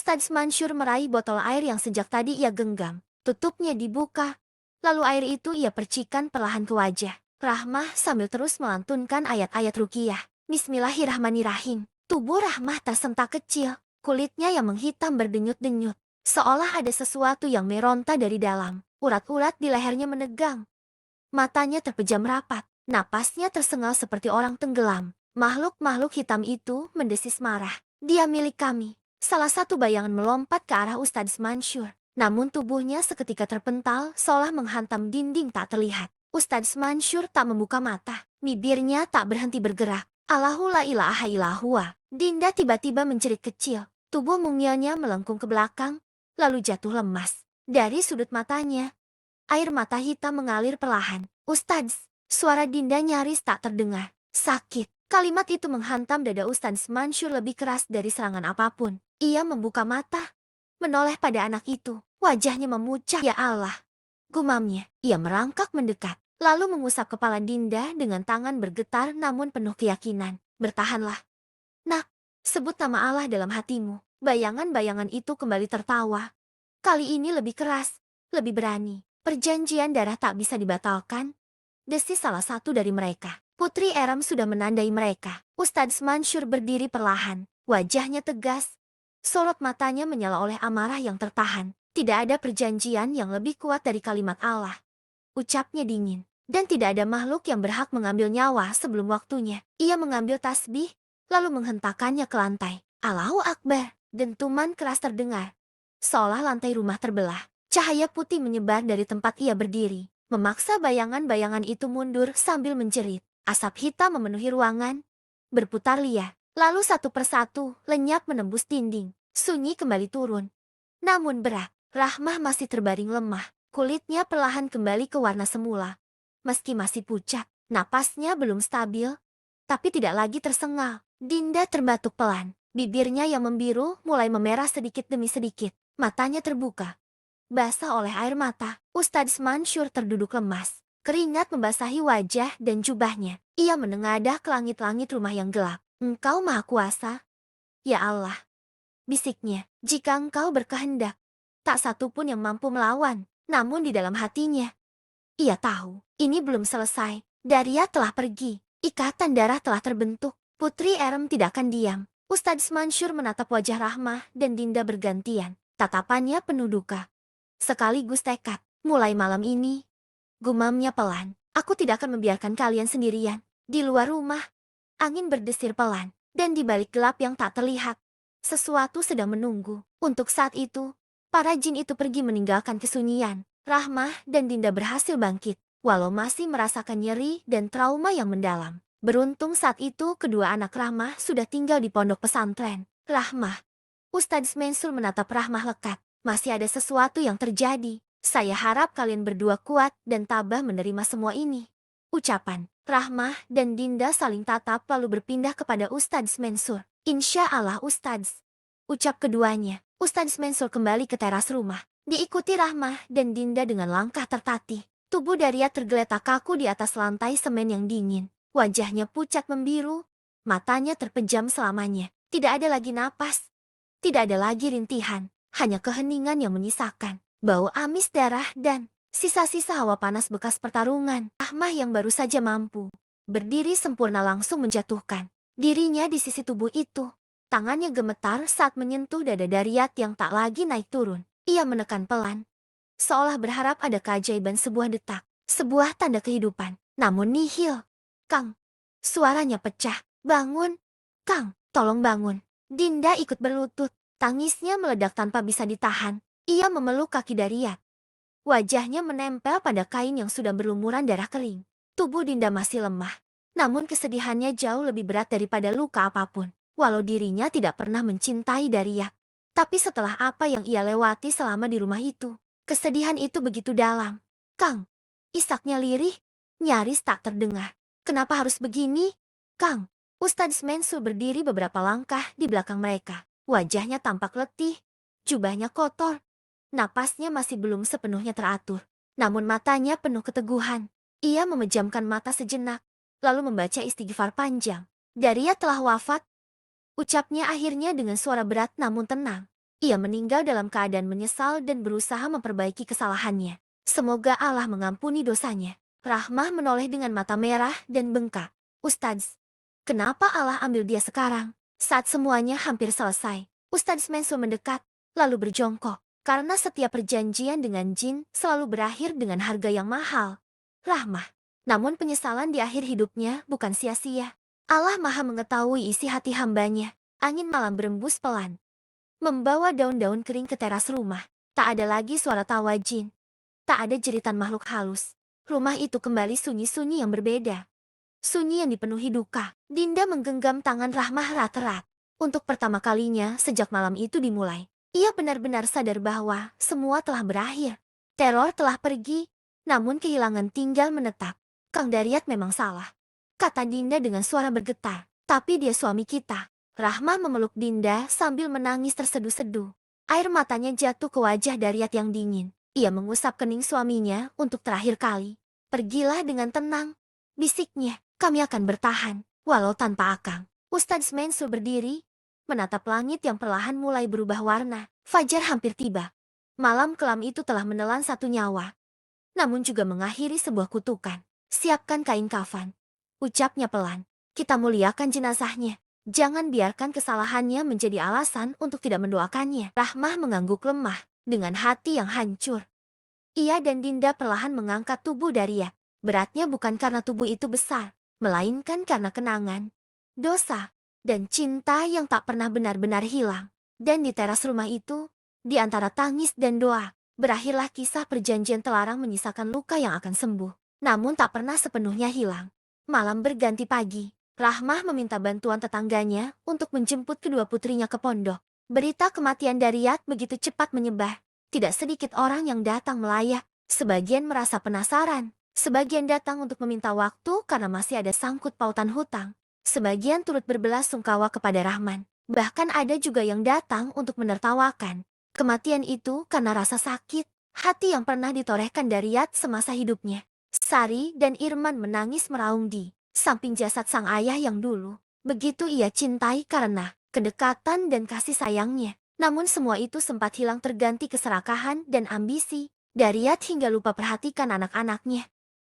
Ustadz Mansur meraih botol air yang sejak tadi ia genggam. Tutupnya dibuka. Lalu air itu ia percikan perlahan ke wajah Rahmah sambil terus melantunkan ayat-ayat ruqyah. Bismillahirrahmanirrahim. Tubuh Rahmah tersentak kecil. Kulitnya yang menghitam berdenyut-denyut. Seolah ada sesuatu yang meronta dari dalam. Urat-urat di lehernya menegang. Matanya terpejam rapat. Napasnya tersengal seperti orang tenggelam. Makhluk-makhluk hitam itu mendesis marah. Dia milik kami. Salah satu bayangan melompat ke arah Ustadz Mansur. Namun tubuhnya seketika terpental seolah menghantam dinding tak terlihat. Ustadz Mansur tak membuka mata. Bibirnya tak berhenti bergerak. Allahu la ilaha illahua. Dinda tiba-tiba menjerit kecil. Tubuh mungilnya melengkung ke belakang, lalu jatuh lemas. Dari sudut matanya, air mata hitam mengalir perlahan. Ustadz, suara Dinda nyaris tak terdengar. Sakit. Kalimat itu menghantam dada Ustadz Mansur lebih keras dari serangan apapun. Ia membuka mata, menoleh pada anak itu. Wajahnya memucat. Ya Allah, gumamnya. Ia merangkak mendekat, lalu mengusap kepala Dinda dengan tangan bergetar namun penuh keyakinan. Bertahanlah, nak. Sebut nama Allah dalam hatimu. Bayangan-bayangan itu kembali tertawa. Kali ini lebih keras, lebih berani. Perjanjian darah tak bisa dibatalkan, desis salah satu dari mereka. Putri Eram sudah menandai mereka. Ustadz Mansur berdiri perlahan. Wajahnya tegas. Sorot matanya menyala oleh amarah yang tertahan. Tidak ada perjanjian yang lebih kuat dari kalimat Allah. Ucapnya dingin. Dan tidak ada makhluk yang berhak mengambil nyawa sebelum waktunya. Ia mengambil tasbih, lalu menghentakkannya ke lantai. Allahu Akbar. Dentuman keras terdengar. Seolah lantai rumah terbelah. Cahaya putih menyebar dari tempat ia berdiri. Memaksa bayangan-bayangan itu mundur sambil menjerit. Asap hitam memenuhi ruangan, berputar liar. Lalu satu persatu lenyap menembus dinding. Sunyi kembali turun. Namun berat, Rahmah masih terbaring lemah. Kulitnya perlahan kembali ke warna semula. Meski masih pucat, napasnya belum stabil, tapi tidak lagi tersengal. Dinda terbatuk pelan. Bibirnya yang membiru mulai memerah sedikit demi sedikit. Matanya terbuka, basah oleh air mata. Ustadz Mansur terduduk lemas. Keringat membasahi wajah dan jubahnya. Ia menengadah ke langit-langit rumah yang gelap. Engkau Maha Kuasa, ya Allah, bisiknya. Jika engkau berkehendak, tak satu pun yang mampu melawan. Namun di dalam hatinya, ia tahu, ini belum selesai. Daria telah pergi. Ikatan darah telah terbentuk. Putri Eram tidak akan diam. Ustadz Mansur menatap wajah Rahmah dan Dinda bergantian. Tatapannya penuh duka, sekaligus tekad. Mulai malam ini, gumamnya pelan, aku tidak akan membiarkan kalian sendirian. Di luar rumah, angin berdesir pelan, dan di balik gelap yang tak terlihat, sesuatu sedang menunggu. Untuk saat itu, para jin itu pergi meninggalkan kesunyian. Rahmah dan Dinda berhasil bangkit, walau masih merasakan nyeri dan trauma yang mendalam. Beruntung saat itu kedua anak Rahmah sudah tinggal di pondok pesantren. Rahmah. Ustadz Mansur menatap Rahmah lekat. Masih ada sesuatu yang terjadi. Saya harap kalian berdua kuat dan tabah menerima semua ini. Ucapan Rahmah dan Dinda saling tatap lalu berpindah kepada Ustadz Mansur. Insya Allah Ustadz, ucap keduanya. Ustadz Mansur kembali ke teras rumah. Diikuti Rahmah dan Dinda dengan langkah tertatih. Tubuh Daria tergeletak kaku di atas lantai semen yang dingin. Wajahnya pucat membiru, matanya terpejam selamanya. Tidak ada lagi napas, tidak ada lagi rintihan, hanya keheningan yang menyisakan bau amis darah dan sisa-sisa hawa panas bekas pertarungan. Rahmah yang baru saja mampu berdiri sempurna langsung menjatuhkan dirinya di sisi tubuh itu. Tangannya gemetar saat menyentuh dada Dariat yang tak lagi naik turun. Ia menekan pelan, seolah berharap ada keajaiban sebuah detak, sebuah tanda kehidupan. Namun nihil. Kang, suaranya pecah. Bangun, Kang, tolong bangun. Dinda ikut berlutut. Tangisnya meledak tanpa bisa ditahan. Ia memeluk kaki Dariat. Wajahnya menempel pada kain yang sudah berlumuran darah kering. Tubuh Dinda masih lemah, namun kesedihannya jauh lebih berat daripada luka apapun. Walau dirinya tidak pernah mencintai Dariat, tapi setelah apa yang ia lewati selama di rumah itu, kesedihan itu begitu dalam. Kang, isaknya lirih, nyaris tak terdengar. Kenapa harus begini, Kang? Ustadz Mansur berdiri beberapa langkah di belakang mereka. Wajahnya tampak letih, jubahnya kotor. Napasnya masih belum sepenuhnya teratur. Namun matanya penuh keteguhan. Ia memejamkan mata sejenak, lalu membaca istighfar panjang. Daria telah wafat, ucapnya akhirnya dengan suara berat namun tenang. Ia meninggal dalam keadaan menyesal dan berusaha memperbaiki kesalahannya. Semoga Allah mengampuni dosanya. Rahmah menoleh dengan mata merah dan bengkak. Ustadz, kenapa Allah ambil dia sekarang? Saat semuanya hampir selesai, Ustadz Mansur mendekat, lalu berjongkok. Karena setiap perjanjian dengan jin selalu berakhir dengan harga yang mahal. Rahmah. Namun penyesalan di akhir hidupnya bukan sia-sia. Allah Maha mengetahui isi hati hambanya. Angin malam berembus pelan, membawa daun-daun kering ke teras rumah. Tak ada lagi suara tawa jin. Tak ada jeritan makhluk halus. Rumah itu kembali sunyi-sunyi yang berbeda. Sunyi yang dipenuhi duka. Dinda menggenggam tangan Rahmah erat-erat. Untuk pertama kalinya sejak malam itu dimulai, ia benar-benar sadar bahwa semua telah berakhir. Teror telah pergi, namun kehilangan tinggal menetap. Kang Daryat memang salah, kata Dinda dengan suara bergetar. Tapi dia suami kita. Rahmah memeluk Dinda sambil menangis terseduh-seduh. Air matanya jatuh ke wajah Daryat yang dingin. Ia mengusap kening suaminya untuk terakhir kali. Pergilah dengan tenang, bisiknya. Kami akan bertahan, walau tanpa Akang. Ustadz Mansur berdiri, menatap langit yang perlahan mulai berubah warna. Fajar hampir tiba. Malam kelam itu telah menelan satu nyawa, namun juga mengakhiri sebuah kutukan. Siapkan kain kafan, ucapnya pelan. Kita muliakan jenazahnya. Jangan biarkan kesalahannya menjadi alasan untuk tidak mendoakannya. Rahmah mengangguk lemah, dengan hati yang hancur. Ia dan Dinda perlahan mengangkat tubuh Daryat. Beratnya bukan karena tubuh itu besar, melainkan karena kenangan, dosa, dan cinta yang tak pernah benar-benar hilang. Dan di teras rumah itu, di antara tangis dan doa, berakhirlah kisah perjanjian terlarang menyisakan luka yang akan sembuh, namun tak pernah sepenuhnya hilang. Malam berganti pagi, Rahmah meminta bantuan tetangganya untuk menjemput kedua putrinya ke pondok. Berita kematian Daryat begitu cepat menyebar. Tidak sedikit orang yang datang melayak. Sebagian merasa penasaran. Sebagian datang untuk meminta waktu karena masih ada sangkut pautan hutang. Sebagian turut berbelasungkawa kepada Rahman. Bahkan ada juga yang datang untuk menertawakan kematian itu karena rasa sakit hati yang pernah ditorehkan Daryat semasa hidupnya. Sari dan Irman menangis meraung di samping jasad sang ayah yang dulu begitu ia cintai karena kedekatan dan kasih sayangnya. Namun semua itu sempat hilang terganti keserakahan dan ambisi. Daryat hingga lupa perhatikan anak-anaknya.